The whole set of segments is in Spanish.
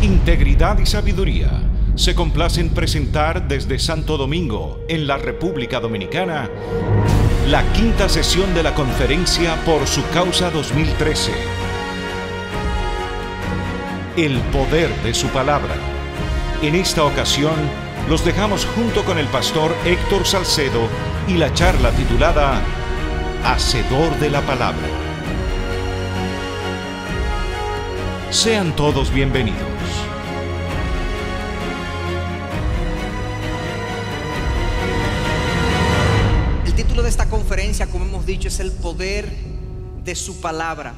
Integridad y sabiduría se complace en presentar desde Santo Domingo, en la República Dominicana, la quinta sesión de la Conferencia Por Su Causa 2013. El poder de su palabra. En esta ocasión, los dejamos junto con el pastor Héctor Salcedo y la charla titulada Hacedor de la Palabra. Sean todos bienvenidos. El título de esta conferencia, como hemos dicho, es el poder de su palabra.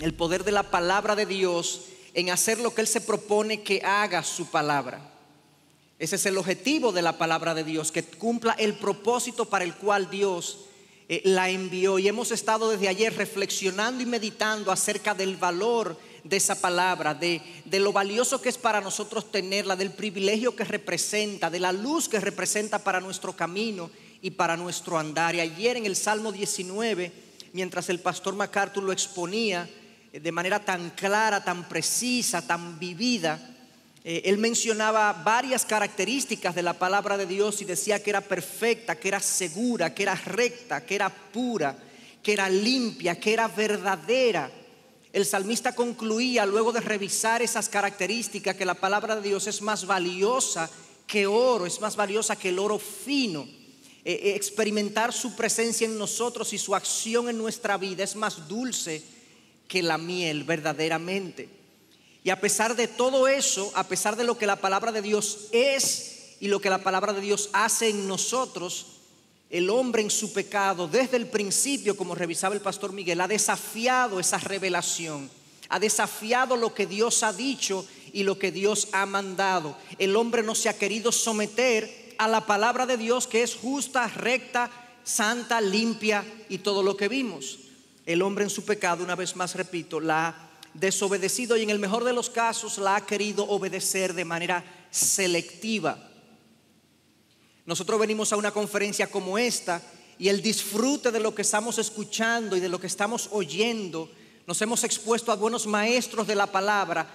El poder de la palabra de Dios en hacer lo que Él se propone que haga su palabra. Ese es el objetivo de la palabra de Dios, que cumpla el propósito para el cual Dios la envió. Y hemos estado desde ayer reflexionando y meditando acerca del valor de esa palabra, de lo valioso que es para nosotros tenerla, del privilegio que representa, de la luz que representa para nuestro camino y para nuestro andar. Y ayer en el Salmo 19, mientras el pastor MacArthur lo exponía de manera tan clara, tan precisa, tan vivida, él mencionaba varias características de la palabra de Dios y decía que era perfecta, que era segura, que era recta, que era pura, que era limpia, que era verdadera. El salmista concluía, luego de revisar esas características, que la palabra de Dios es más valiosa que oro, es más valiosa que el oro fino. Experimentar su presencia en nosotros y su acción en nuestra vida es más dulce que la miel, verdaderamente. Y a pesar de todo eso, a pesar de lo que la palabra de Dios es y lo que la palabra de Dios hace en nosotros, el hombre en su pecado desde el principio, como revisaba el pastor Miguel, ha desafiado esa revelación, ha desafiado lo que Dios ha dicho y lo que Dios ha mandado. El hombre no se ha querido someter a la palabra de Dios, que es justa, recta, santa, limpia y todo lo que vimos. El hombre en su pecado, una vez más repito, la ha desobedecido y en el mejor de los casos la ha querido obedecer de manera selectiva. Nosotros venimos a una conferencia como esta y el disfrute de lo que estamos escuchando y de lo que estamos oyendo, nos hemos expuesto a buenos maestros de la palabra,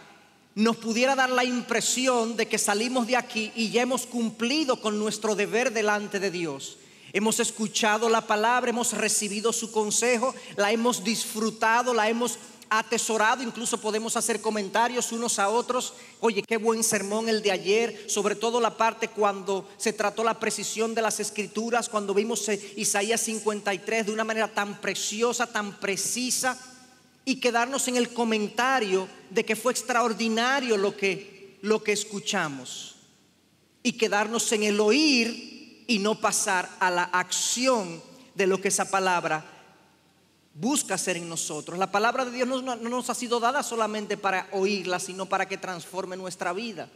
nos pudiera dar la impresión de que salimos de aquí y ya hemos cumplido con nuestro deber delante de Dios. Hemos escuchado la palabra, hemos recibido su consejo, la hemos disfrutado, la hemos atesorado, incluso podemos hacer comentarios unos a otros. Oye, qué buen sermón el de ayer, sobre todo la parte cuando se trató la precisión de las escrituras, cuando vimos Isaías 53 de una manera tan preciosa, tan precisa, y quedarnos en el comentario de que fue extraordinario lo que escuchamos, y quedarnos en el oír y no pasar a la acción de lo que esa palabra busca hacer en nosotros. La palabra de Dios no nos ha sido dada solamente para oírla, sino para que transforme nuestra vida.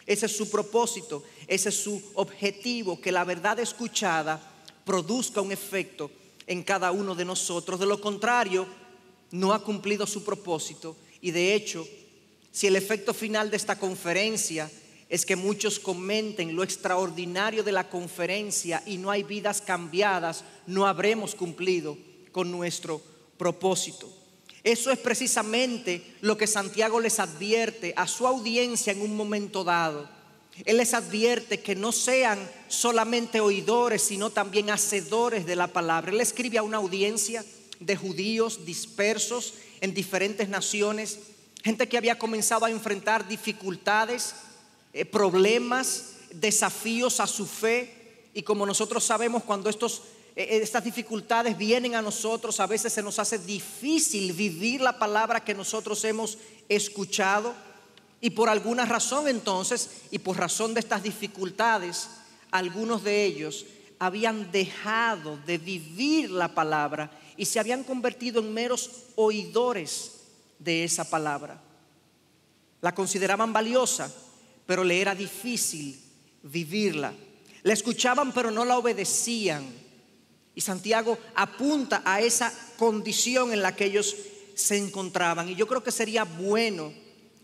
Ese es su propósito, ese es su objetivo, que la verdad escuchada produzca un efecto en cada uno de nosotros. De lo contrario, no ha cumplido su propósito. Y de hecho, si el efecto final de esta conferencia es que muchos comenten lo extraordinario de la conferencia y no hay vidas cambiadas, no habremos cumplido con nuestro propósito. Eso es precisamente lo que Santiago les advierte a su audiencia en un momento dado. Él les advierte que no sean solamente oidores, sino también hacedores de la palabra. Él escribe a una audiencia de judíos dispersos en diferentes naciones, gente que había comenzado a enfrentar dificultades, problemas, desafíos a su fe. Y como nosotros sabemos, cuando estas dificultades vienen a nosotros, a veces se nos hace difícil vivir la palabra que nosotros hemos escuchado. Y por alguna razón entonces, y por razón de estas dificultades, algunos de ellos habían dejado de vivir la palabra y se habían convertido en meros oidores de esa palabra. La consideraban valiosa, pero le era difícil vivirla. La escuchaban, pero no la obedecían. Y Santiago apunta a esa condición en la que ellos se encontraban. Y yo creo que sería bueno,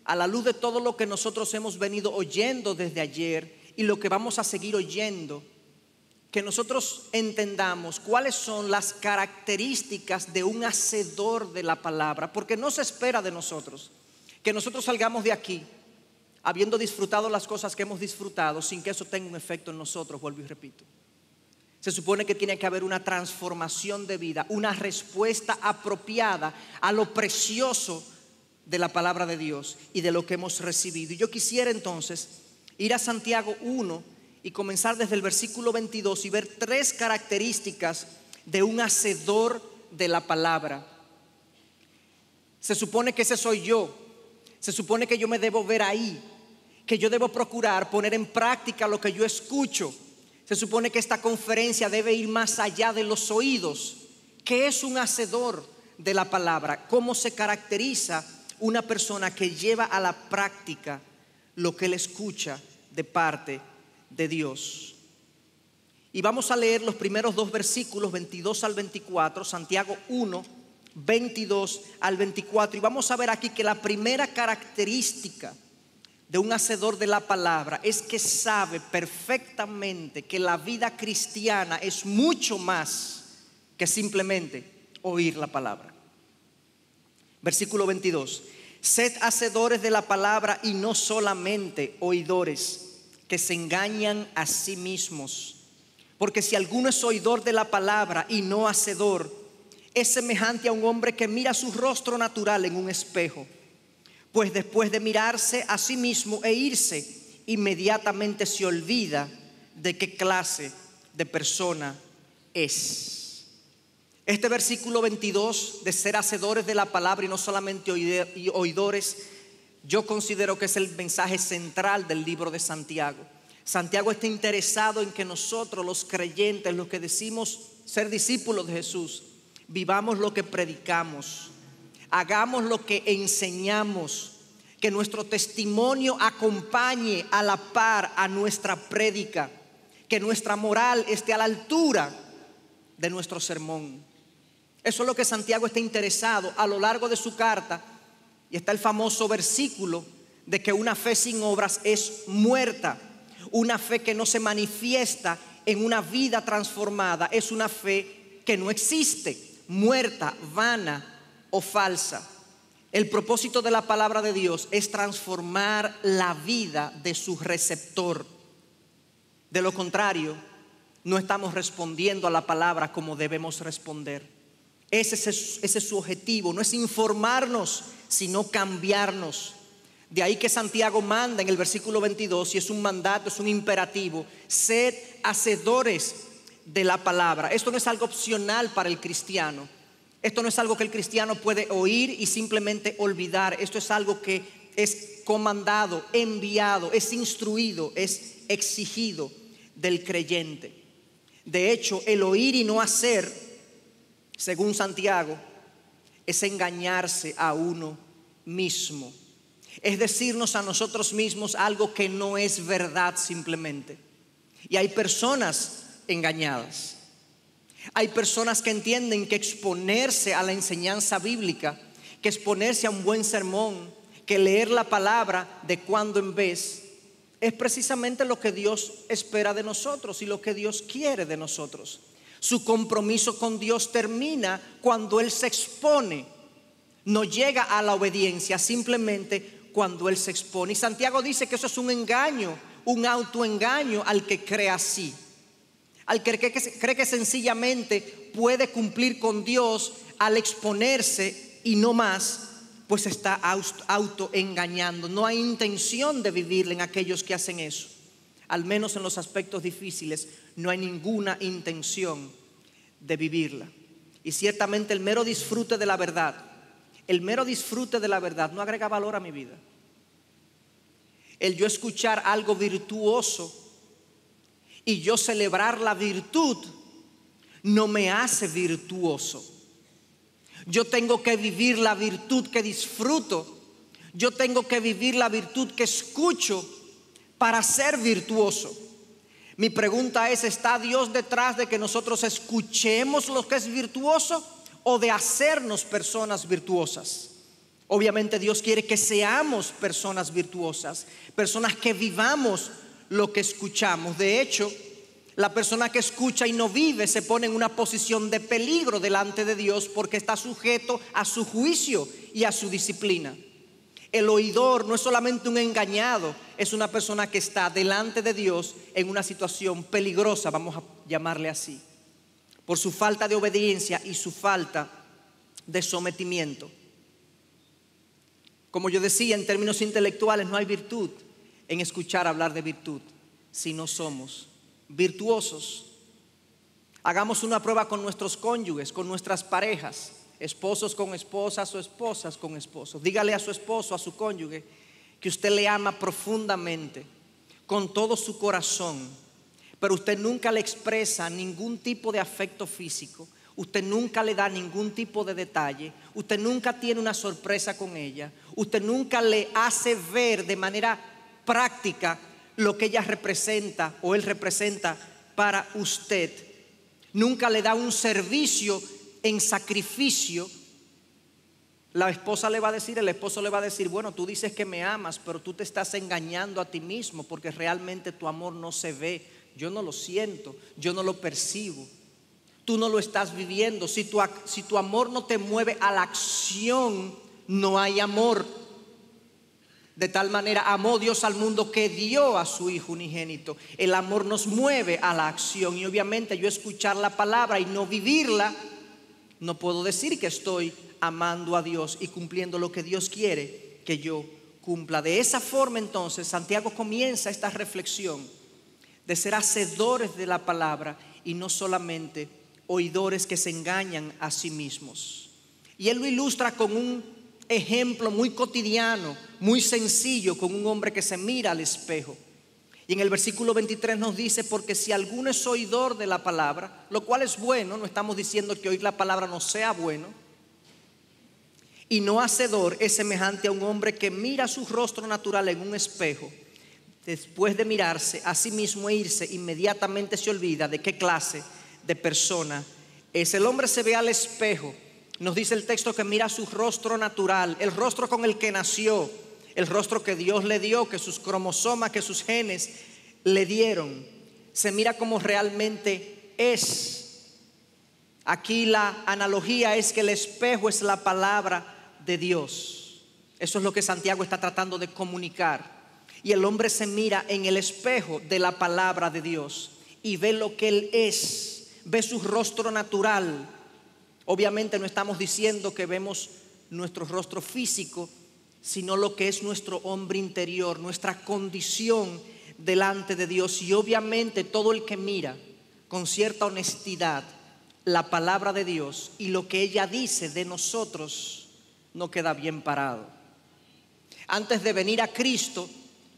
a la luz de todo lo que nosotros hemos venido oyendo desde ayer y lo que vamos a seguir oyendo, que nosotros entendamos cuáles son las características de un hacedor de la palabra. Porque no se espera de nosotros que nosotros salgamos de aquí habiendo disfrutado las cosas que hemos disfrutado, sin que eso tenga un efecto en nosotros, vuelvo y repito. Se supone que tiene que haber una transformación de vida, una respuesta apropiada a lo precioso de la palabra de Dios y de lo que hemos recibido. Y yo quisiera entonces ir a Santiago 1 y comenzar desde el versículo 22 y ver 3 características de un hacedor de la palabra. Se supone que ese soy yo. Se supone que yo me debo ver ahí, que yo debo procurar poner en práctica lo que yo escucho. Se supone que esta conferencia debe ir más allá de los oídos. ¿Qué es un hacedor de la palabra? ¿Cómo se caracteriza una persona que lleva a la práctica lo que él escucha de parte de Dios? Y vamos a leer los primeros 2 versículos, 22 al 24, Santiago 1, 22 al 24. Y vamos a ver aquí que la primera característica de un hacedor de la palabra es que sabe perfectamente que la vida cristiana es mucho más que simplemente oír la palabra. Versículo 22. Sed hacedores de la palabra y no solamente oidores, que se engañan a sí mismos. Porque si alguno es oidor de la palabra y no hacedor, es semejante a un hombre que mira su rostro natural en un espejo. Pues después de mirarse a sí mismo e irse, inmediatamente se olvida de qué clase de persona es. Este versículo 22 de ser hacedores de la palabra y no solamente oidores, yo considero que es el mensaje central del libro de Santiago. Santiago está interesado en que nosotros, los creyentes, los que decimos ser discípulos de Jesús, vivamos lo que predicamos, hagamos lo que enseñamos, que nuestro testimonio acompañe a la par a nuestra prédica, que nuestra moral esté a la altura de nuestro sermón. Eso es lo que Santiago está interesado a lo largo de su carta. Y está el famoso versículo de que una fe sin obras es muerta. Una fe que no se manifiesta en una vida transformada es una fe que no existe, muerta, vana o falsa. El propósito de la palabra de Dios es transformar la vida de su receptor. De lo contrario, no estamos respondiendo a la palabra como debemos responder. Ese es su objetivo, no es informarnos, sino cambiarnos. De ahí que Santiago manda en el versículo 22, y es un mandato, es un imperativo: sed hacedores de la palabra. Esto no es algo opcional para el cristiano. Esto no es algo que el cristiano puede oír y simplemente olvidar. Esto es algo que es comandado, enviado, es instruido, es exigido del creyente. De hecho, el oír y no hacer, según Santiago, es engañarse a uno mismo. Es decirnos a nosotros mismos algo que no es verdad simplemente. Y hay personas engañadas. Hay personas que entienden que exponerse a la enseñanza bíblica, que exponerse a un buen sermón, que leer la palabra de cuando en vez, es precisamente lo que Dios espera de nosotros y lo que Dios quiere de nosotros. Su compromiso con Dios termina cuando Él se expone. No llega a la obediencia simplemente cuando Él se expone. Y Santiago dice que eso es un engaño, un autoengaño al que cree así. Al que cree que sencillamente puede cumplir con Dios al exponerse y no más, pues está autoengañando. No hay intención de vivirla en aquellos que hacen eso. Al menos en los aspectos difíciles, no hay ninguna intención de vivirla. Y ciertamente el mero disfrute de la verdad, no agrega valor a mi vida. El yo escuchar algo virtuoso y yo celebrar la virtud no me hace virtuoso. Yo tengo que vivir la virtud que disfruto. Yo tengo que vivir la virtud que escucho para ser virtuoso. Mi pregunta es: ¿está Dios detrás de que nosotros escuchemos lo que es virtuoso o de hacernos personas virtuosas? Obviamente Dios quiere que seamos personas virtuosas, personas que vivamos lo que escuchamos. De hecho, la persona que escucha y no vive se pone en una posición de peligro delante de Dios, porque está sujeto a su juicio y a su disciplina. El oidor no es solamente un engañado, es una persona que está delante de Dios en una situación peligrosa, vamos a llamarle así, por su falta de obediencia y su falta de sometimiento. Como yo decía, en términos intelectuales, no hay virtud en escuchar hablar de virtud si no somos virtuosos. Hagamos una prueba con nuestros cónyuges, con nuestras parejas, esposos con esposas o esposas con esposos. Dígale a su esposo, a su cónyuge, que usted le ama profundamente, con todo su corazón, pero usted nunca le expresa ningún tipo de afecto físico, usted nunca le da ningún tipo de detalle, usted nunca tiene una sorpresa con ella, usted nunca le hace ver de manera práctica lo que ella representa o él representa para usted. Nunca le da un servicio en sacrificio. La esposa le va a decir, el esposo le va a decir, bueno, tú dices que me amas, pero tú te estás engañando a ti mismo porque realmente tu amor no se ve. Yo no lo siento, yo no lo percibo. Tú no lo estás viviendo. Si tu amor no te mueve a la acción, no hay amor. De tal manera amó Dios al mundo que dio a su Hijo unigénito. El amor nos mueve a la acción, y obviamente yo escuchar la palabra y no vivirla, no puedo decir que estoy amando a Dios y cumpliendo lo que Dios quiere que yo cumpla. De esa forma entonces Santiago comienza esta reflexión de ser hacedores de la palabra y no solamente oidores que se engañan a sí mismos. Y él lo ilustra con un ejemplo muy cotidiano, muy sencillo, con un hombre que se mira al espejo. Y en el versículo 23 nos dice: porque si alguno es oidor de la palabra, lo cual es bueno, no estamos diciendo que oír la palabra no sea bueno, y no hacedor, es semejante a un hombre que mira su rostro natural en un espejo, después de mirarse a sí mismo e irse, inmediatamente se olvida de qué clase de persona es. El hombre se ve al espejo, nos dice el texto, que mira su rostro natural, el rostro con el que nació, el rostro que Dios le dio, que sus cromosomas, que sus genes le dieron. Se mira como realmente es. Aquí la analogía es que el espejo es la palabra de Dios. Eso es lo que Santiago está tratando de comunicar. Y el hombre se mira en el espejo de la palabra de Dios y ve lo que él es, ve su rostro natural. Obviamente no estamos diciendo que vemos nuestro rostro físico, sino lo que es nuestro hombre interior, nuestra condición delante de Dios. Y obviamente todo el que mira con cierta honestidad la palabra de Dios y lo que ella dice de nosotros, no queda bien parado. Antes de venir a Cristo,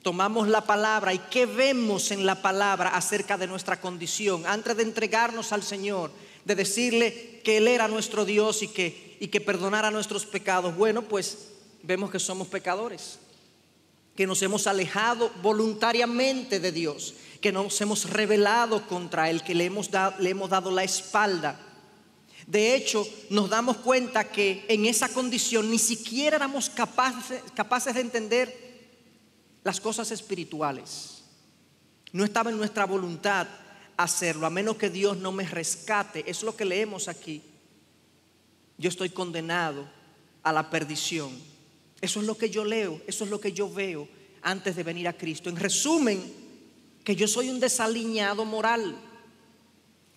tomamos la palabra, y ¿qué vemos en la palabra acerca de nuestra condición? Antes de entregarnos al Señor, de decirle que Él era nuestro Dios y que perdonara nuestros pecados, bueno, pues vemos que somos pecadores, que nos hemos alejado voluntariamente de Dios, que nos hemos rebelado contra Él, que le hemos dado la espalda. De hecho, nos damos cuenta que en esa condición ni siquiera éramos capaces de entender las cosas espirituales. No estaba en nuestra voluntad hacerlo, a menos que Dios no me rescate. Es lo que leemos aquí. Yo estoy condenado a la perdición. Eso es lo que yo leo, eso es lo que yo veo antes de venir a Cristo. En resumen, que yo soy un desaliñado moral,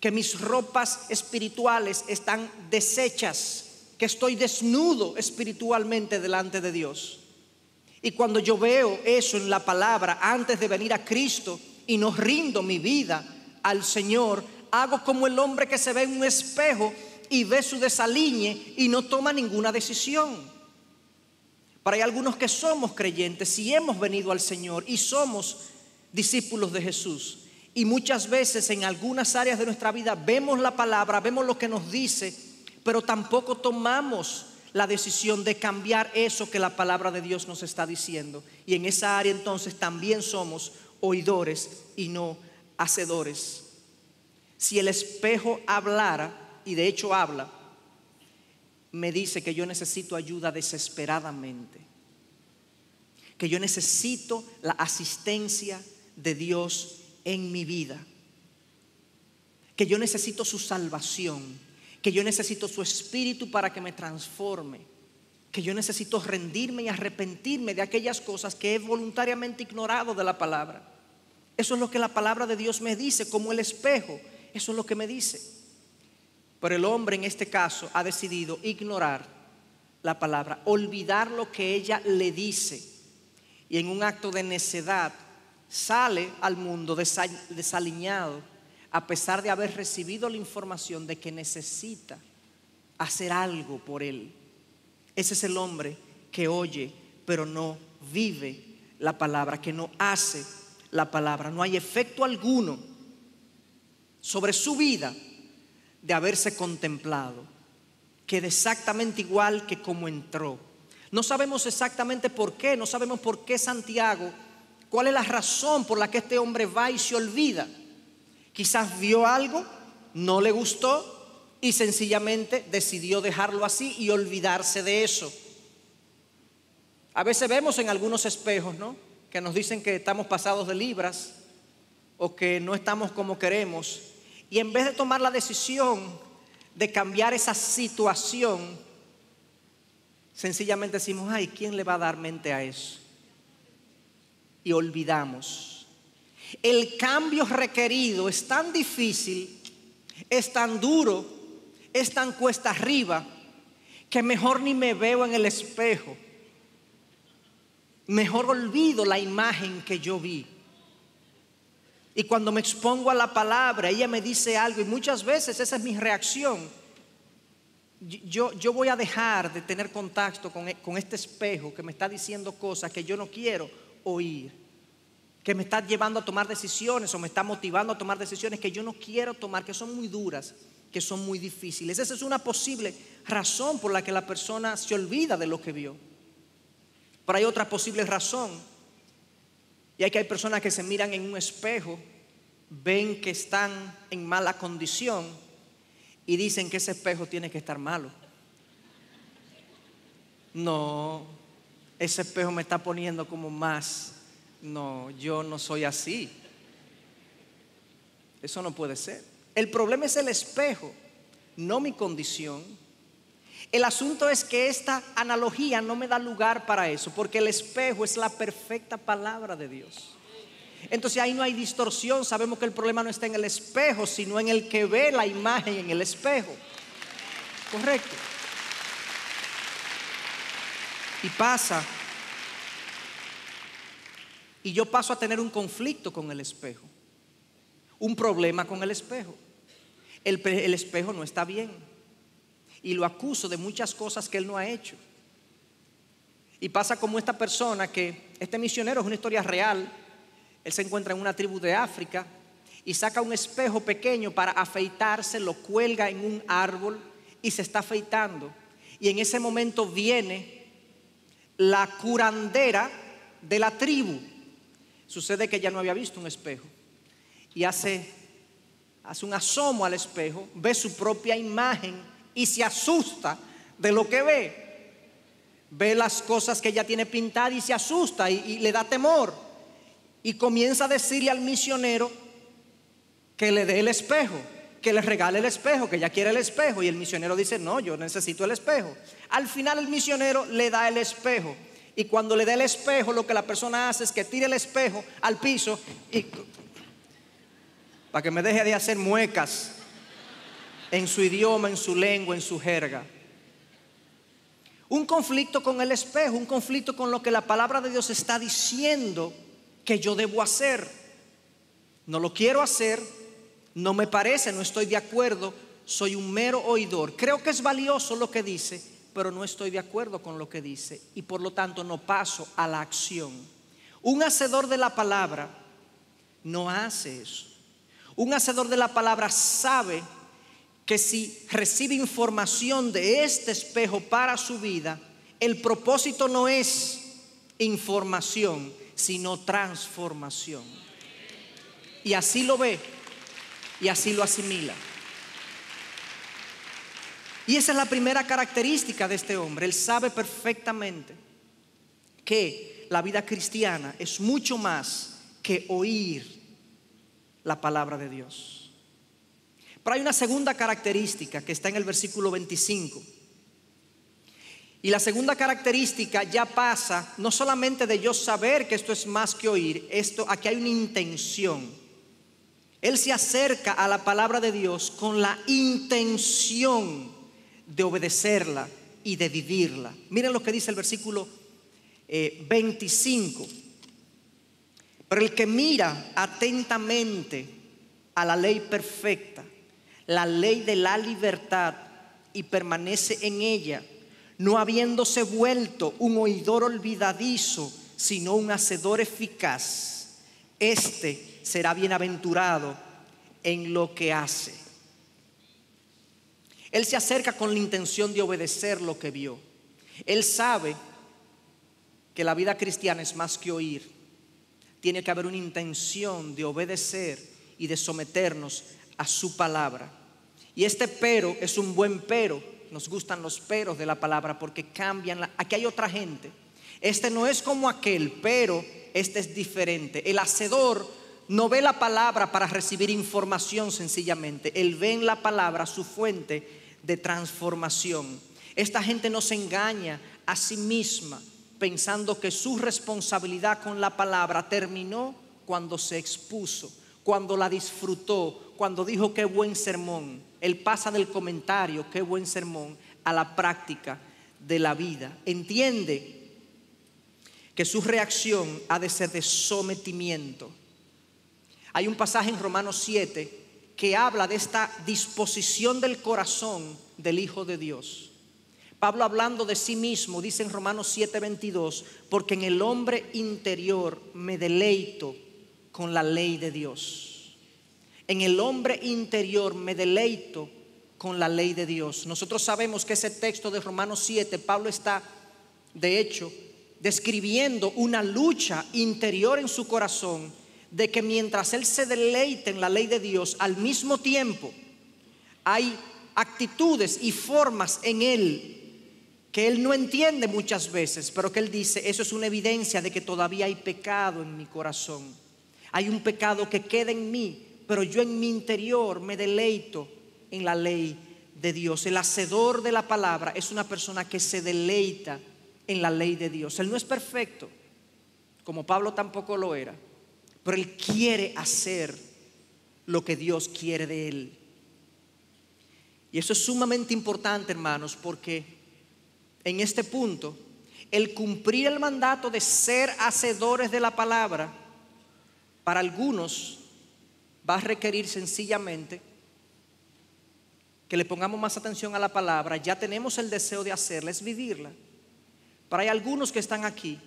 que mis ropas espirituales están deshechas, que estoy desnudo espiritualmente delante de Dios. Y cuando yo veo eso en la palabra antes de venir a Cristo y no rindo mi vida al Señor, hago como el hombre que se ve en un espejo y ve su desaliñe y no toma ninguna decisión. Pero hay algunos que somos creyentes y hemos venido al Señor y somos discípulos de Jesús, y muchas veces en algunas áreas de nuestra vida vemos la palabra, vemos lo que nos dice, pero tampoco tomamos la decisión de cambiar eso que la palabra de Dios nos está diciendo. Y en esa área entonces también somos oidores y no hacedores. Si el espejo hablara, y de hecho habla, me dice que yo necesito ayuda desesperadamente, que yo necesito la asistencia de Dios en mi vida, que yo necesito su salvación, que yo necesito su espíritu para que me transforme. que yo necesito rendirme y arrepentirme de aquellas cosas que he voluntariamente ignorado de la palabra. Eso es lo que la palabra de Dios me dice, como el espejo. Eso es lo que me dice. Pero el hombre en este caso ha decidido ignorar la palabra, olvidar lo que ella le dice, y en un acto de necedad sale al mundo desaliñado, a pesar de haber recibido la información de que necesita hacer algo por él. Ese es el hombre que oye pero no vive la palabra, que no hace la palabra. No hay efecto alguno sobre su vida de haberse contemplado. Queda exactamente igual que como entró. No sabemos exactamente por qué, no sabemos por qué Santiago, cuál es la razón por la que este hombre va y se olvida. Quizás vio algo, no le gustó y sencillamente decidió dejarlo así y olvidarse de eso. A veces vemos en algunos espejos, ¿no?, que nos dicen que estamos pasados de libras o que no estamos como queremos, y en vez de tomar la decisión de cambiar esa situación, sencillamente decimos: ay, ¿quién le va a dar mente a eso? Y olvidamos. El cambio requerido es tan difícil, es tan duro, es tan cuesta arriba, que mejor ni me veo en el espejo. Mejor olvido la imagen que yo vi. Y cuando me expongo a la palabra, ella me dice algo, y muchas veces esa es mi reacción. Yo voy a dejar de tener contacto con este espejo que me está diciendo cosas que yo no quiero oír, que me está llevando a tomar decisiones o me está motivando a tomar decisiones que yo no quiero tomar, que son muy duras, que son muy difíciles. Esa es una posible razón por la que la persona se olvida de lo que vio. Pero hay otra posible razón, y es que hay personas que se miran en un espejo, ven que están en mala condición y dicen que ese espejo tiene que estar malo. No, ese espejo me está poniendo como más. No, yo no soy así. Eso no puede ser. El problema es el espejo, no mi condición. El asunto es que esta analogía no me da lugar para eso, porque el espejo es la perfecta palabra de Dios. Entonces ahí no hay distorsión. Sabemos que el problema no está en el espejo, sino en el que ve la imagen en el espejo. Correcto. Y pasa, y yo paso a tener un conflicto con el espejo, un problema con el espejo. El espejo no está bien, y lo acuso de muchas cosas que él no ha hecho. Y pasa como esta persona, que este misionero, es una historia real. Él se encuentra en una tribu de África y saca un espejo pequeño para afeitarse, lo cuelga en un árbol y se está afeitando. Y en ese momento viene la curandera de la tribu. Sucede que ella no había visto un espejo y hace un asomo al espejo, ve su propia imagen y se asusta de lo que ve. Ve las cosas que ella tiene pintadas y se asusta y le da temor. Y comienza a decirle al misionero que le dé el espejo, que le regale el espejo, que ella quiere el espejo. Y el misionero dice: no, yo necesito el espejo. Al final el misionero le da el espejo. Y cuando le da el espejo, lo que la persona hace es que tira el espejo al piso y, para que me deje de hacer muecas en su idioma, en su lengua, en su jerga. Un conflicto con el espejo, un conflicto con lo que la palabra de Dios está diciendo que yo debo hacer. No lo quiero hacer, no me parece, no estoy de acuerdo, soy un mero oidor. Creo que es valioso lo que dice, pero no estoy de acuerdo con lo que dice, y por lo tanto no paso a la acción. Un hacedor de la palabra no hace eso. Un hacedor de la palabra sabe que si recibe información de este espejo para su vida, el propósito no es información, sino transformación. Y así lo ve y así lo asimila. Y esa es la primera característica de este hombre. Él sabe perfectamente que la vida cristiana es mucho más que oír la palabra de Dios. Pero hay una segunda característica que está en el versículo 25. Y la segunda característica ya pasa no solamente de yo saber que esto es más que oír, aquí hay una intención. Él se acerca a la palabra de Dios con la intención de obedecerla y de vivirla. Miren lo que dice el versículo 25. Pero el que mira atentamente a la ley perfecta, la ley de la libertad, y permanece en ella, no habiéndose vuelto un oidor olvidadizo, sino un hacedor eficaz, este será bienaventurado en lo que hace. Él se acerca con la intención de obedecer lo que vio. Él sabe que la vida cristiana es más que oír. Tiene que haber una intención de obedecer y de someternos a su palabra. Y este pero es un buen pero. Nos gustan los peros de la palabra porque cambian. Aquí hay otra gente. Este no es como aquel, pero este es diferente. El hacedor no ve la palabra para recibir información sencillamente. Él ve en la palabra su fuente de transformación. Esta gente no se engaña a sí misma pensando que su responsabilidad con la palabra terminó cuando se expuso, cuando la disfrutó, cuando dijo qué buen sermón. Él pasa del comentario, qué buen sermón, a la práctica de la vida. Entiende que su reacción ha de ser de sometimiento. Hay un pasaje en Romanos 7 que habla de esta disposición del corazón del Hijo de Dios. Pablo, hablando de sí mismo, dice en Romanos 7:22, porque en el hombre interior me deleito con la ley de Dios. En el hombre interior me deleito con la ley de Dios. Nosotros sabemos que ese texto de Romanos 7, Pablo está, de hecho, describiendo una lucha interior en su corazón, de que mientras él se deleita en la ley de Dios, al mismo tiempo hay actitudes y formas en él que él no entiende muchas veces, pero que él dice, eso es una evidencia de que todavía hay pecado en mi corazón. Hay un pecado que queda en mí, pero yo en mi interior me deleito en la ley de Dios. El hacedor de la palabra es una persona que se deleita en la ley de Dios. Él no es perfecto, como Pablo tampoco lo era, pero él quiere hacer lo que Dios quiere de él. Y eso es sumamente importante, hermanos, porque en este punto, el cumplir el mandato de ser hacedores de la palabra, para algunos va a requerir sencillamente que le pongamos más atención a la palabra. Ya tenemos el deseo de hacerla, es vivirla. Pero hay algunos que están aquí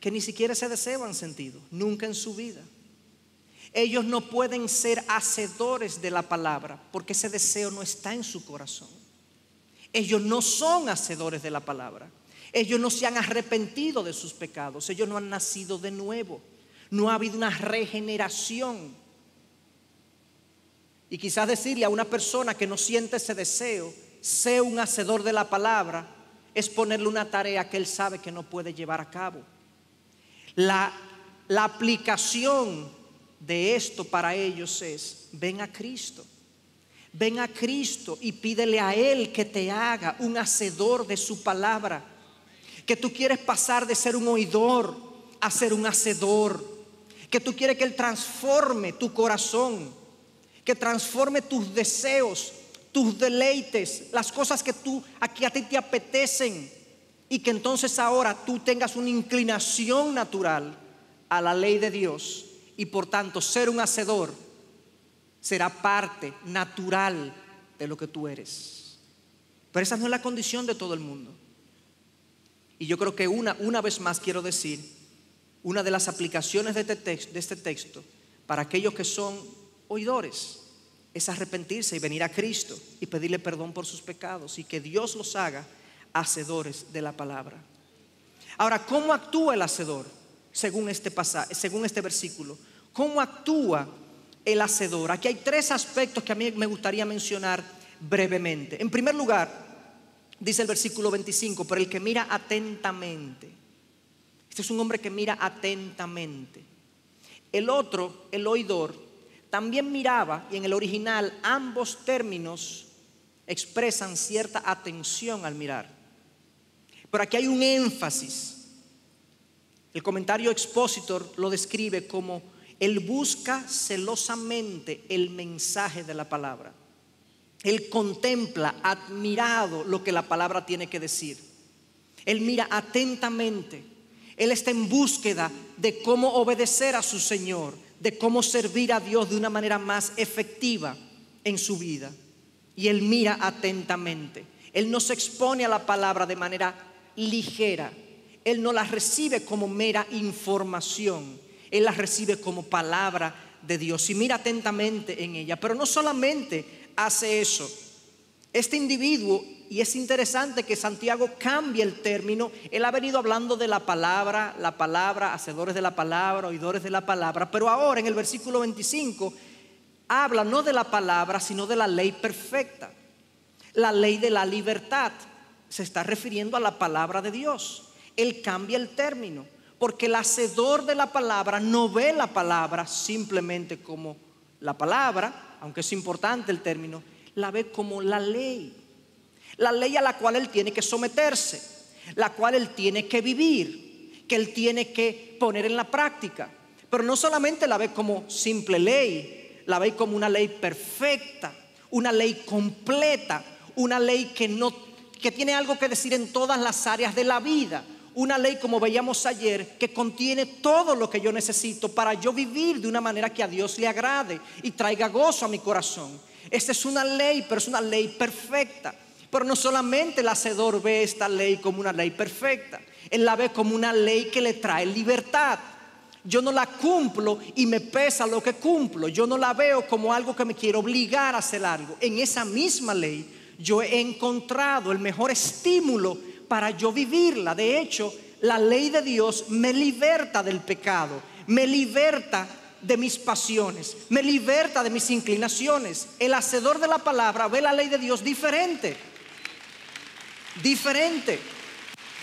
que ni siquiera ese deseo han sentido, nunca en su vida. Ellos no pueden ser hacedores de la palabra porque ese deseo no está en su corazón. Ellos no son hacedores de la palabra. Ellos no se han arrepentido de sus pecados. Ellos no han nacido de nuevo. No ha habido una regeneración. Y quizás decirle a una persona que no siente ese deseo, sé un hacedor de la palabra, es ponerle una tarea que él sabe que no puede llevar a cabo. La aplicación de esto para ellos es, ven a Cristo. Ven a Cristo y pídele a Él que te haga un hacedor de su palabra. Que tú quieres pasar de ser un oidor a ser un hacedor. Que tú quieres que Él transforme tu corazón, que transforme tus deseos, tus deleites, las cosas que a ti te apetecen, y que entonces ahora tú tengas una inclinación natural a la ley de Dios, y por tanto ser un hacedor será parte natural de lo que tú eres. Pero esa no es la condición de todo el mundo. Y yo creo que una vez más quiero decir, una de las aplicaciones de este texto para aquellos que son oidores es arrepentirse y venir a Cristo y pedirle perdón por sus pecados y que Dios los haga hacedores de la palabra. Ahora, ¿cómo actúa el hacedor? Según este pasaje, según este versículo, ¿cómo actúa el hacedor? Aquí hay tres aspectos que a mí me gustaría mencionar brevemente. En primer lugar, dice el versículo 25, pero el que mira atentamente. Este es un hombre que mira atentamente. El otro, el oidor, también miraba, y en el original ambos términos expresan cierta atención al mirar. Pero aquí hay un énfasis. El comentario expositor lo describe como: él busca celosamente el mensaje de la palabra. Él contempla admirado lo que la palabra tiene que decir. Él mira atentamente. Él está en búsqueda de cómo obedecer a su Señor, de cómo servir a Dios de una manera más efectiva en su vida. Y él mira atentamente. Él no se expone a la palabra de manera ligera. Él no la recibe como mera información. Él la recibe como palabra de Dios y mira atentamente en ella. Pero no solamente hace eso. Este individuo, y es interesante que Santiago cambie el término. Él ha venido hablando de la palabra, hacedores de la palabra, oidores de la palabra. Pero ahora en el versículo 25 habla no de la palabra, sino de la ley perfecta, la ley de la libertad. Se está refiriendo a la palabra de Dios. Él cambia el término, porque el hacedor de la palabra no ve la palabra simplemente como la palabra, aunque es importante el término, la ve como la ley a la cual él tiene que someterse, la cual él tiene que vivir, que él tiene que poner en la práctica. Pero no solamente la ve como simple ley, la ve como una ley perfecta, una ley completa, una ley que tiene algo que decir en todas las áreas de la vida. Una ley, como veíamos ayer, que contiene todo lo que yo necesito para yo vivir de una manera que a Dios le agrade y traiga gozo a mi corazón. Esta es una ley, pero es una ley perfecta. Pero no solamente el hacedor ve esta ley como una ley perfecta, él la ve como una ley que le trae libertad. Yo no la cumplo y me pesa lo que cumplo. Yo no la veo como algo que me quiere obligar a hacer algo. En esa misma ley yo he encontrado el mejor estímulo para yo vivirla. De hecho, la ley de Dios me liberta del pecado, me liberta de mis pasiones, me liberta de mis inclinaciones. El hacedor de la palabra ve la ley de Dios diferente.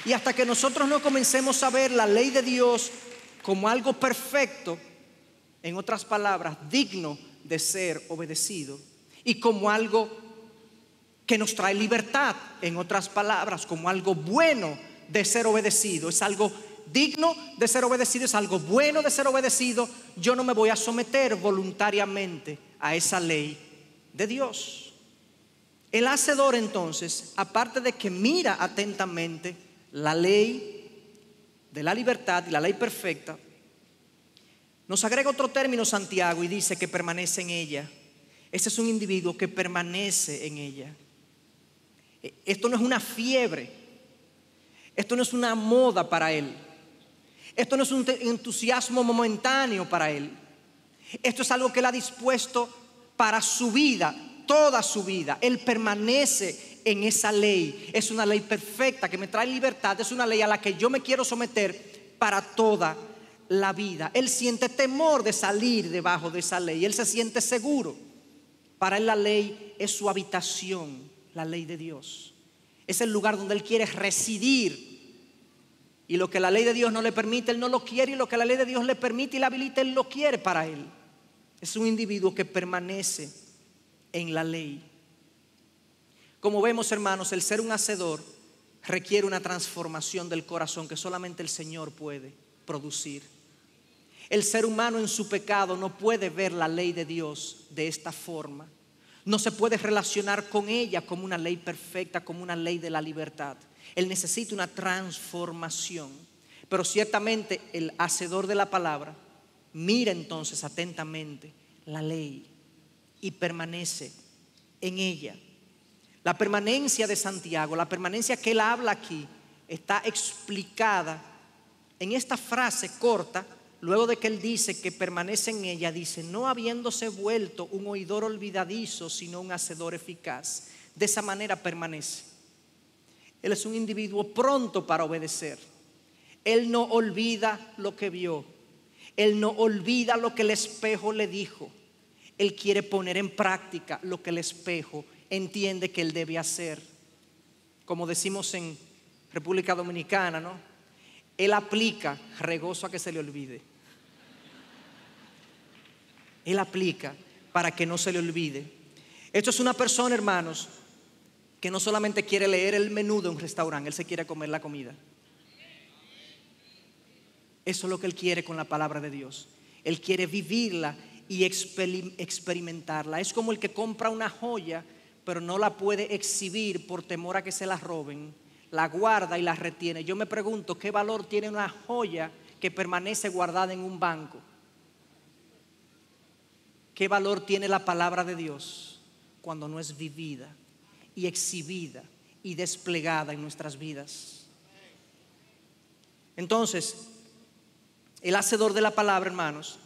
Y hasta que nosotros no comencemos a ver la ley de Dios como algo perfecto, en otras palabras, digno de ser obedecido, y como algo que nos trae libertad, en otras palabras, como algo bueno de ser obedecido, es algo digno de ser obedecido, es algo bueno de ser obedecido, yo no me voy a someter voluntariamente a esa ley de Dios. El hacedor, entonces, aparte de que mira atentamente la ley de la libertad y la ley perfecta, nos agrega otro término Santiago y dice que permanece en ella. Este es un individuo que permanece en ella. Esto no es una fiebre, esto no es una moda para él, esto no es un entusiasmo momentáneo para él. Esto es algo que él ha dispuesto para su vida, toda su vida. Él permanece en esa ley. Es una ley perfecta que me trae libertad. Es una ley a la que yo me quiero someter para toda la vida. Él siente temor de salir debajo de esa ley. Él se siente seguro. Para él la ley es su habitación, la ley de Dios. Es el lugar donde él quiere residir. Y lo que la ley de Dios no le permite, él no lo quiere. Y lo que la ley de Dios le permite y le habilita, él lo quiere para él. Es un individuo que permanece en la ley. Como vemos, hermanos, el ser un hacedor requiere una transformación del corazón que solamente el Señor puede producir. El ser humano en su pecado no puede ver la ley de Dios de esta forma. No se puede relacionar con ella como una ley perfecta, como una ley de la libertad. Él necesita una transformación. Pero ciertamente el hacedor de la palabra mira entonces atentamente la ley y permanece en ella. La permanencia de Santiago, la permanencia que él habla aquí, está explicada en esta frase corta. Luego de que él dice que permanece en ella, dice: no habiéndose vuelto un oidor olvidadizo, sino un hacedor eficaz. De esa manera permanece. Él es un individuo pronto para obedecer. Él no olvida lo que vio. Él no olvida lo que el espejo le dijo. Él quiere poner en práctica lo que el espejo entiende que él debe hacer. Como decimos en República Dominicana, ¿no? Él aplica regoso a que se le olvide. Él aplica para que no se le olvide. Esto es una persona, hermanos, que no solamente quiere leer el menú de un restaurante, él se quiere comer la comida. Eso es lo que él quiere con la palabra de Dios. Él quiere vivirla y experimentarla. Es como el que compra una joya, pero no la puede exhibir por temor a que se la roben. La guarda y la retiene. Yo me pregunto, ¿qué valor tiene una joya que permanece guardada en un banco? ¿Qué valor tiene la palabra de Dios cuando no es vivida y exhibida y desplegada en nuestras vidas? Entonces, el hacedor de la palabra, hermanos,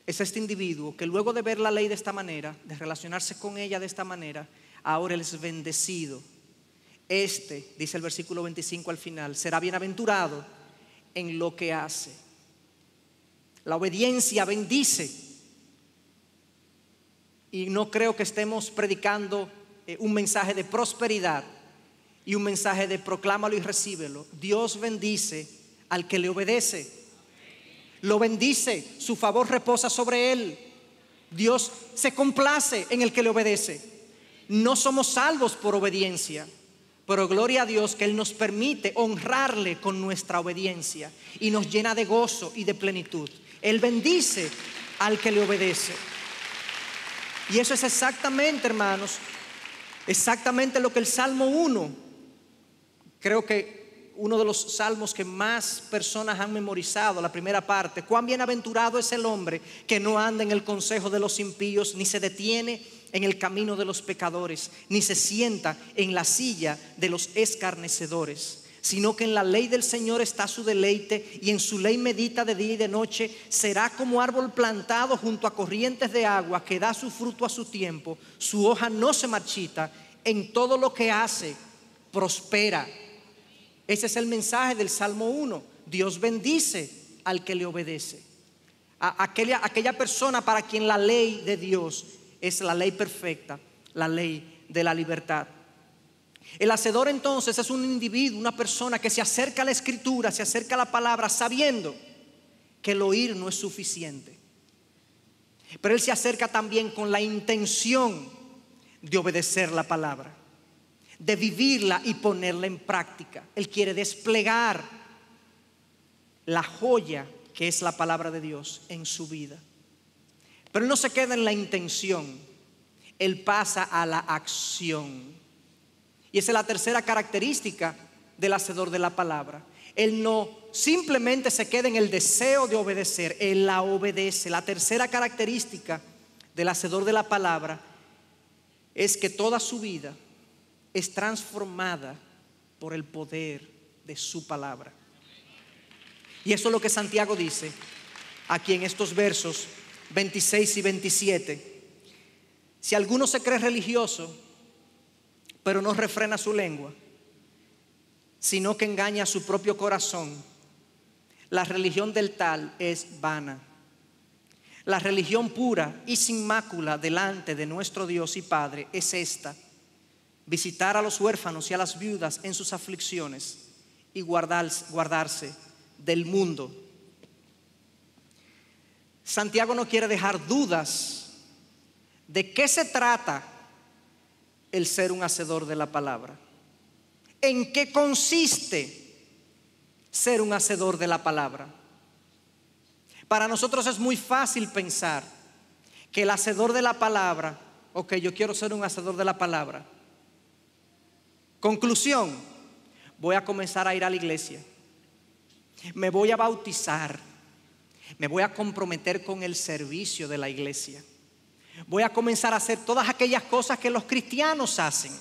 es este individuo que luego de ver la ley de esta manera, de relacionarse con ella de esta manera, ahora él es bendecido. Este, dice el versículo 25 al final, será bienaventurado en lo que hace. La obediencia bendice. Y no creo que estemos predicando un mensaje de prosperidad y un mensaje de proclámalo y recíbelo. Dios bendice al que le obedece. Lo bendice, su favor reposa sobre él. Dios se complace en el que le obedece. No somos salvos por obediencia, pero gloria a Dios que Él nos permite honrarle con nuestra obediencia y nos llena de gozo y de plenitud. Él bendice al que le obedece. Y eso es exactamente, hermanos, exactamente lo que el Salmo 1, creo que uno de los salmos que más personas han memorizado, la primera parte. Cuán bienaventurado es el hombre que no anda en el consejo de los impíos, ni se detiene en el camino de los pecadores, ni se sienta en la silla de los escarnecedores, sino que en la ley del Señor está su deleite, y en su ley medita de día y de noche. Será como árbol plantado junto a corrientes de agua, que da su fruto a su tiempo, su hoja no se marchita, en todo lo que hace prospera. Ese es el mensaje del Salmo 1. Dios bendice al que le obedece. Aquella persona para quien la ley de Dios es la ley perfecta, la ley de la libertad. El hacedor entonces es un individuo, una persona que se acerca a la Escritura, se acerca a la palabra sabiendo que el oír no es suficiente. Pero él se acerca también con la intención de obedecer la palabra, de vivirla y ponerla en práctica. Él quiere desplegar la joya que es la palabra de Dios en su vida. Pero él no se queda en la intención, él pasa a la acción. Y esa es la tercera característica del hacedor de la palabra. Él no simplemente se queda en el deseo de obedecer, él la obedece. La tercera característica del hacedor de la palabra es que toda su vida es transformada por el poder de su palabra. Y eso es lo que Santiago dice aquí en estos versos 26 y 27. Si alguno se cree religioso, pero no refrena su lengua, sino que engaña a su propio corazón, la religión del tal es vana. La religión pura y sin mácula delante de nuestro Dios y Padre es esta: visitar a los huérfanos y a las viudas en sus aflicciones y guardarse del mundo. Santiago no quiere dejar dudas de qué se trata el ser un hacedor de la palabra. ¿En qué consiste ser un hacedor de la palabra? Para nosotros es muy fácil pensar que el hacedor de la palabra, ok, yo quiero ser un hacedor de la palabra. Conclusión: voy a comenzar a ir a la iglesia, me voy a bautizar, me voy a comprometer con el servicio de la iglesia, voy a comenzar a hacer todas aquellas cosas que los cristianos hacen,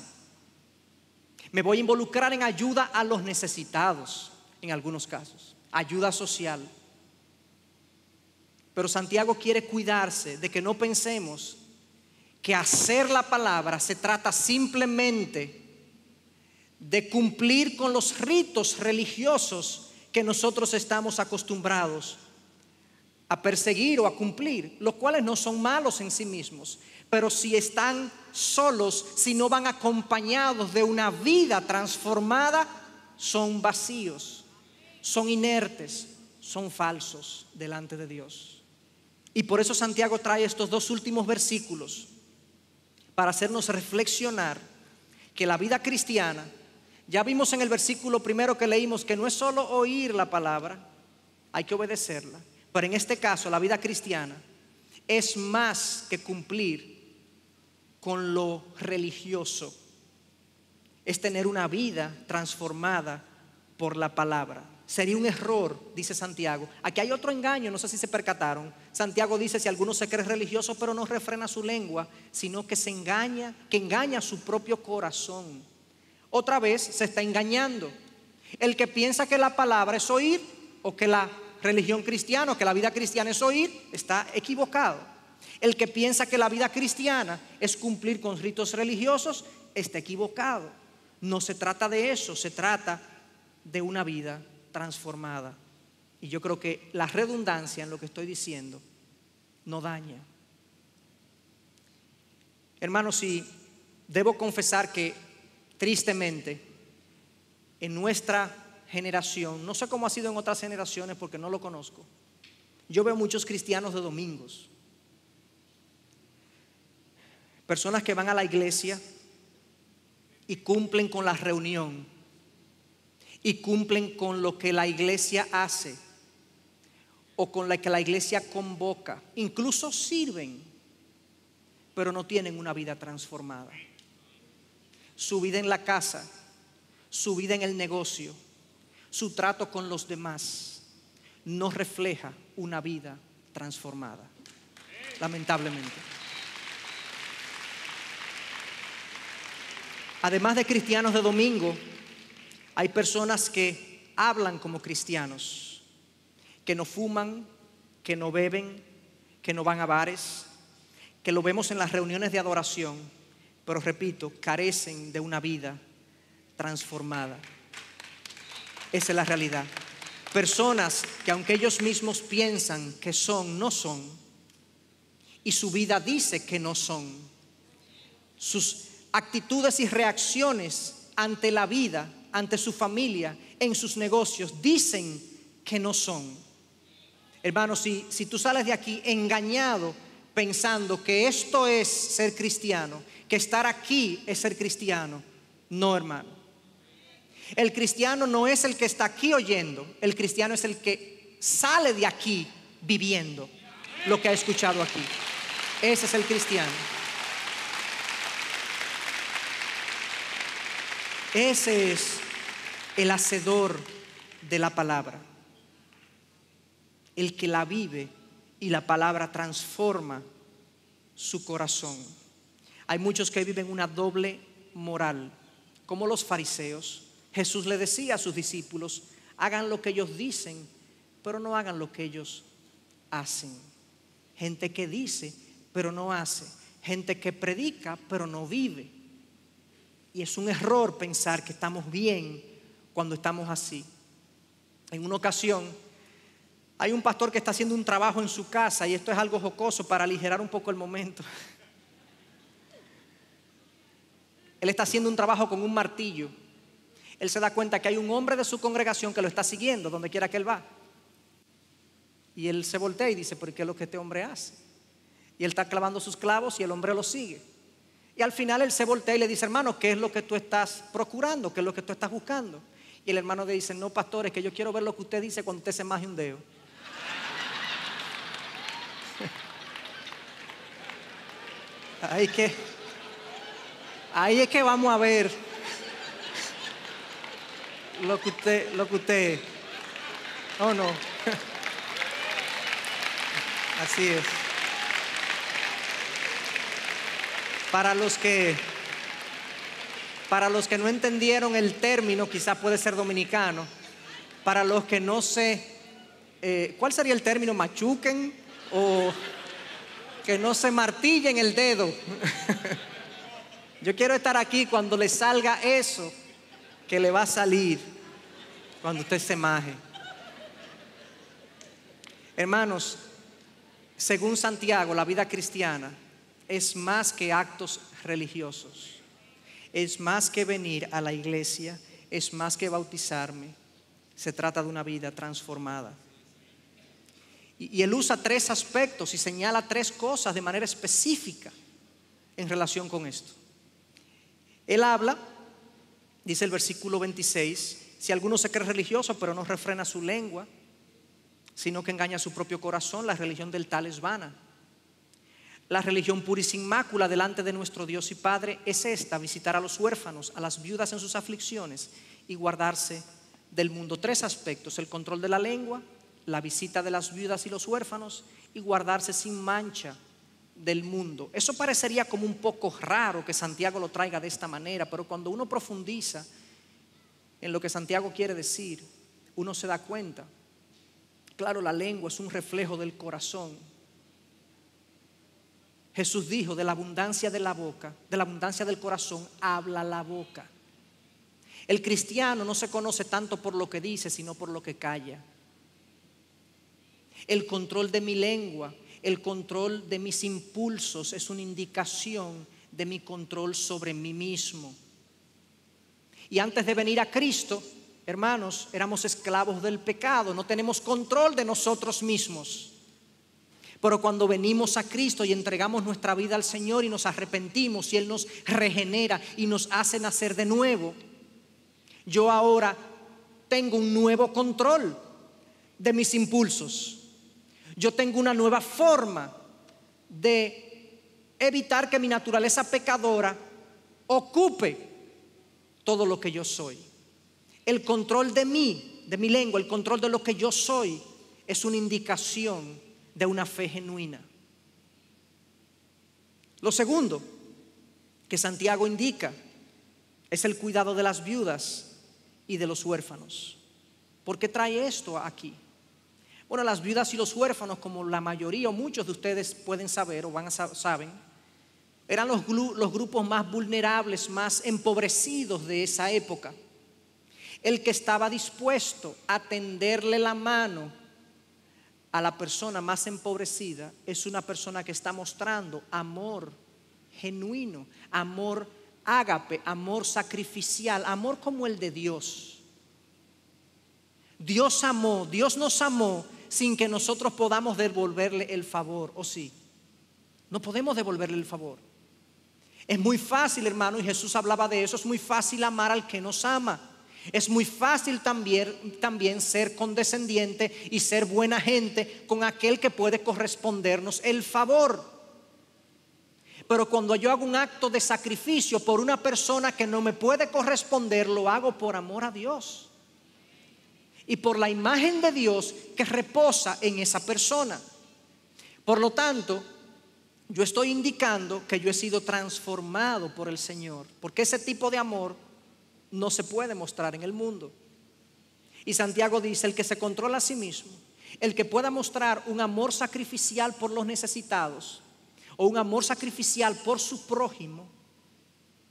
me voy a involucrar en ayuda a los necesitados, en algunos casos, ayuda social. Pero Santiago quiere cuidarse de que no pensemos que hacer la palabra se trata simplemente de cumplir con los ritos religiosos que nosotros estamos acostumbrados a perseguir o a cumplir, los cuales no son malos en sí mismos, pero si están solos, si no van acompañados de una vida transformada, son vacíos, son inertes, son falsos delante de Dios. Y por eso Santiago trae estos dos últimos versículos para hacernos reflexionar que la vida cristiana, ya vimos en el versículo primero que leímos que no es solo oír la palabra, hay que obedecerla. Pero en este caso, la vida cristiana es más que cumplir con lo religioso. Es tener una vida transformada por la palabra. Sería un error, dice Santiago. Aquí hay otro engaño, no sé si se percataron. Santiago dice: si alguno se cree religioso pero no refrena su lengua, sino que engaña su propio corazón. Otra vez se está engañando. El que piensa que la palabra es oír, o que la religión cristiana, o que la vida cristiana es oír, está equivocado. El que piensa que la vida cristiana es cumplir con ritos religiosos, está equivocado. No se trata de eso, se trata de una vida transformada. Y yo creo que la redundancia en lo que estoy diciendo no daña. Hermanos, sí, debo confesar que tristemente en nuestra generación, no sé cómo ha sido en otras generaciones porque no lo conozco, yo veo muchos cristianos de domingos, personas que van a la iglesia y cumplen con la reunión y cumplen con lo que la iglesia hace o con la que la iglesia convoca, incluso sirven, pero no tienen una vida transformada. Su vida en la casa, su vida en el negocio, su trato con los demás no refleja una vida transformada, lamentablemente. Además de cristianos de domingo, hay personas que hablan como cristianos, que no fuman, que no beben, que no van a bares, que lo vemos en las reuniones de adoración, pero repito, carecen de una vida transformada. Esa es la realidad. Personas que aunque ellos mismos piensan que son, no son, y su vida dice que no son. Sus actitudes y reacciones ante la vida, ante su familia, en sus negocios, dicen que no son. Hermanos, si tú sales de aquí engañado pensando que esto es ser cristiano, que estar aquí es ser cristiano, no, hermano. El cristiano no es el que está aquí oyendo, el cristiano es el que sale de aquí viviendo lo que ha escuchado aquí. Ese es el cristiano. Ese es el hacedor de la palabra, el que la vive y la palabra transforma su corazón. Hay muchos que viven una doble moral, como los fariseos. Jesús le decía a sus discípulos: hagan lo que ellos dicen, pero no hagan lo que ellos hacen. Gente que dice, pero no hace. Gente que predica, pero no vive. Y es un error pensar que estamos bien cuando estamos así. En una ocasión, hay un pastor que está haciendo un trabajo en su casa, y esto es algo jocoso para aligerar un poco el momento. Él está haciendo un trabajo con un martillo. Él se da cuenta que hay un hombre de su congregación que lo está siguiendo donde quiera que él va. Y él se voltea y dice: ¿por qué es lo que este hombre hace? Y él está clavando sus clavos y el hombre lo sigue. Y al final él se voltea y le dice: hermano, ¿qué es lo que tú estás procurando? ¿Qué es lo que tú estás buscando? Y el hermano le dice: no, pastor, es que yo quiero ver lo que usted dice cuando usted se maje un dedo. Ahí es que vamos a ver lo que usted. Oh, no. Así es. Para los que no entendieron el término, quizás puede ser dominicano. Para los que no sé, ¿cuál sería el término? ¿Machuquen? O que no se martillen el dedo. Yo quiero estar aquí cuando le salga eso que le va a salir cuando usted se maje. Hermanos, según Santiago, la vida cristiana es más que actos religiosos, es más que venir a la iglesia, es más que bautizarme. Se trata de una vida transformada. Y él usa 3 aspectos y señala 3 cosas de manera específica en relación con esto. Él habla, dice el versículo 26, si alguno se cree religioso pero no refrena su lengua, sino que engaña a su propio corazón, la religión del tal es vana. La religión pura y sin mácula delante de nuestro Dios y Padre es esta: visitar a los huérfanos, a las viudas en sus aflicciones y guardarse del mundo. 3 aspectos: el control de la lengua, la visita de las viudas y los huérfanos y guardarse sin mancha del mundo. Eso parecería como un poco raro que Santiago lo traiga de esta manera, pero cuando uno profundiza en lo que Santiago quiere decir, uno se da cuenta. Claro, la lengua es un reflejo del corazón. Jesús dijo: de la abundancia de la boca, de la abundancia del corazón, habla la boca. El cristiano no se conoce tanto por lo que dice, sino por lo que calla. El control de mi lengua, el control de mis impulsos es una indicación de mi control sobre mí mismo. Y antes de venir a Cristo, hermanos, éramos esclavos del pecado, no tenemos control de nosotros mismos. Pero cuando venimos a Cristo y entregamos nuestra vida al Señor y nos arrepentimos y Él nos regenera y nos hace nacer de nuevo, yo ahora tengo un nuevo control de mis impulsos. Yo tengo una nueva forma de evitar que mi naturaleza pecadora ocupe todo lo que yo soy. El control de mí, de mi lengua, el control de lo que yo soy, es una indicación de una fe genuina. Lo segundo que Santiago indica es el cuidado de las viudas y de los huérfanos. ¿Por qué trae esto aquí? Bueno, las viudas y los huérfanos, como la mayoría o muchos de ustedes pueden saber o saben, eran los grupos más vulnerables, más empobrecidos de esa época. El que estaba dispuesto a tenderle la mano a la persona más empobrecida es una persona que está mostrando amor genuino, amor ágape, amor sacrificial, amor como el de Dios. Dios nos amó sin que nosotros podamos devolverle el favor, ¿o sí? No podemos devolverle el favor. Es muy fácil, hermano, y Jesús hablaba de eso, es muy fácil amar al que nos ama. Es muy fácil también ser condescendiente y ser buena gente con aquel que puede correspondernos el favor. Pero cuando yo hago un acto de sacrificio por una persona que no me puede corresponder, lo hago por amor a Dios y por la imagen de Dios que reposa en esa persona. Por lo tanto, yo estoy indicando que yo he sido transformado por el Señor, porque ese tipo de amor no se puede mostrar en el mundo. Y Santiago dice: el que se controla a sí mismo, el que pueda mostrar un amor sacrificial por los necesitados o un amor sacrificial por su prójimo.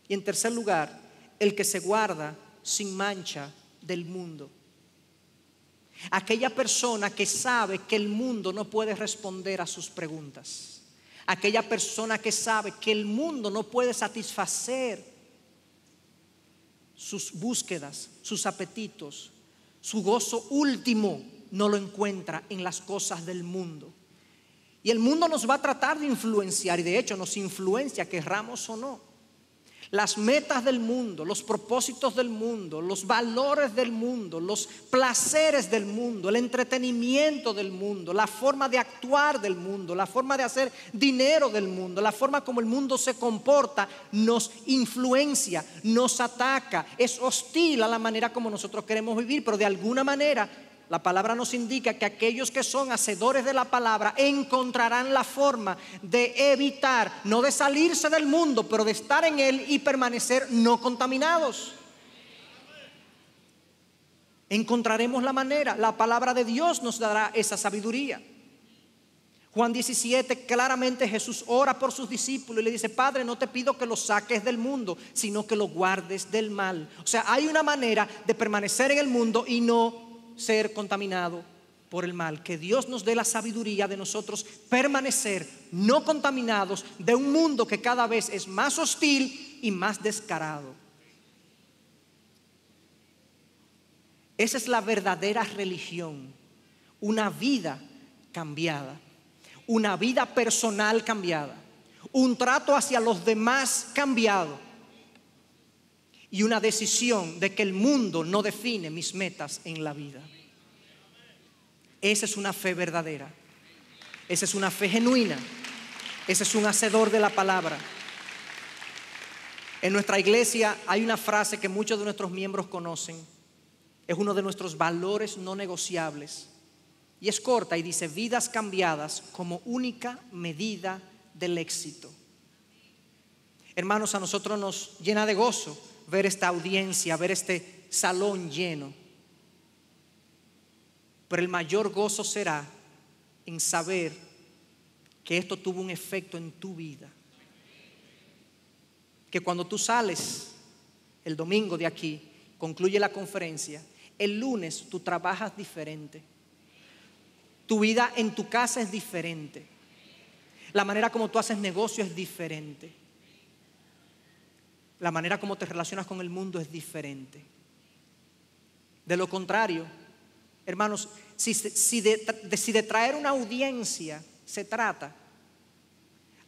Y en tercer lugar, el que se guarda sin mancha del mundo. Aquella persona que sabe que el mundo no puede responder a sus preguntas. Aquella persona que sabe que el mundo no puede satisfacer sus búsquedas, sus apetitos, su gozo último no lo encuentra en las cosas del mundo. Y el mundo nos va a tratar de influenciar, y de hecho nos influencia, querramos o no. Las metas del mundo, los propósitos del mundo, los valores del mundo, los placeres del mundo, el entretenimiento del mundo, la forma de actuar del mundo, la forma de hacer dinero del mundo, la forma como el mundo se comporta, nos influencia, nos ataca, es hostil a la manera como nosotros queremos vivir. Pero de alguna manera la palabra nos indica que aquellos que son hacedores de la palabra encontrarán la forma de evitar, no de salirse del mundo, pero de estar en él y permanecer no contaminados. Encontraremos la manera. La palabra de Dios nos dará esa sabiduría. Juan 17, claramente Jesús ora por sus discípulos y le dice: Padre, no te pido que los saques del mundo, sino que los guardes del mal. O sea, hay una manera de permanecer en el mundo y no ser contaminado por el mal. Que Dios nos dé la sabiduría de nosotros permanecer no contaminados de un mundo que cada vez es más hostil y más descarado. Esa es la verdadera religión, una vida cambiada, una vida personal cambiada, un trato hacia los demás cambiado. y una decisión de que el mundo no define mis metas en la vida. Esa es una fe verdadera. Esa es una fe genuina. Ese es un hacedor de la palabra. En nuestra iglesia hay una frase que muchos de nuestros miembros conocen. Es uno de nuestros valores no negociables. Y es corta y dice: vidas cambiadas como única medida del éxito. Hermanos, a nosotros nos llena de gozo ver esta audiencia, ver este salón lleno. Pero el mayor gozo será en saber que esto tuvo un efecto en tu vida. Que cuando tú sales el domingo de aquí, concluye la conferencia, el lunes tú trabajas diferente. Tu vida en tu casa es diferente. La manera como tú haces negocio es diferente. La manera como te relacionas con el mundo es diferente. De lo contrario, hermanos, si de traer una audiencia se trata,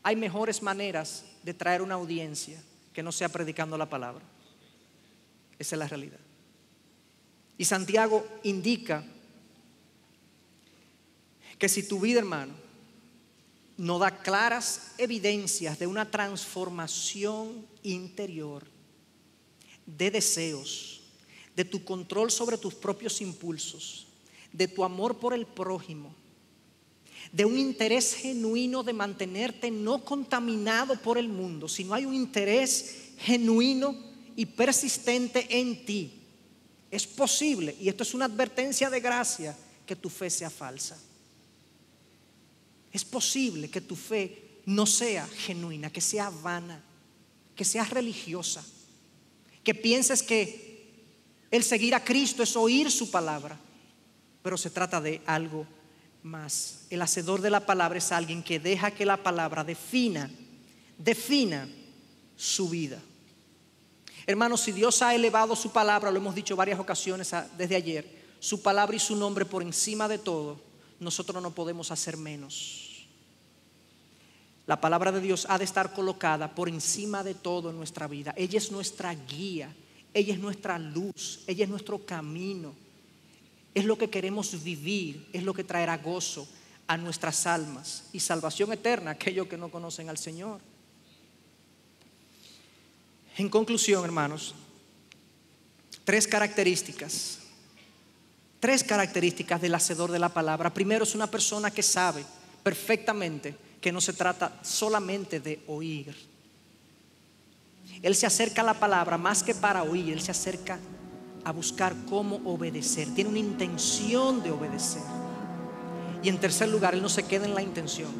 hay mejores maneras de traer una audiencia que no sea predicando la palabra. Esa es la realidad. Y Santiago indica que si tu vida, hermano, no da claras evidencias de una transformación interior, de deseos, de tu control sobre tus propios impulsos, de tu amor por el prójimo, de un interés genuino de mantenerte no contaminado por el mundo, sino hay un interés genuino y persistente en ti, es posible, y esto es una advertencia de gracia, que tu fe sea falsa. Es posible que tu fe no sea genuina, que sea vana, que sea religiosa, que pienses que el seguir a Cristo es oír su palabra, pero se trata de algo más. El hacedor de la palabra es alguien que deja que la palabra defina su vida. Hermanos, si Dios ha elevado su palabra, lo hemos dicho varias ocasiones desde ayer, su palabra y su nombre por encima de todo, nosotros no podemos hacer menos. La palabra de Dios ha de estar colocada por encima de todo en nuestra vida. Ella es nuestra guía, ella es nuestra luz, ella es nuestro camino. Es lo que queremos vivir, es lo que traerá gozo a nuestras almas y salvación eterna a aquellos que no conocen al Señor. En conclusión, hermanos, tres características del hacedor de la palabra. Primero, es una persona que sabe perfectamente que no se trata solamente de oír. Él se acerca a la palabra más que para oír, él se acerca a buscar cómo obedecer. Tiene una intención de obedecer. Y en tercer lugar, él no se queda en la intención,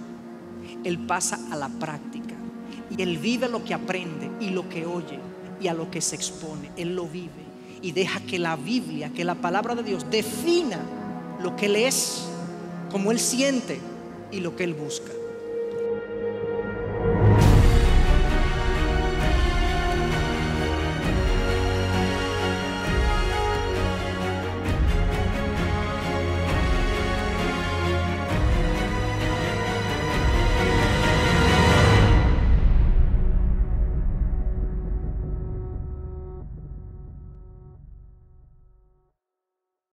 él pasa a la práctica. Y él vive lo que aprende y lo que oye y a lo que se expone. Él lo vive y deja que la Biblia, que la palabra de Dios defina lo que él es, cómo él siente y lo que él busca.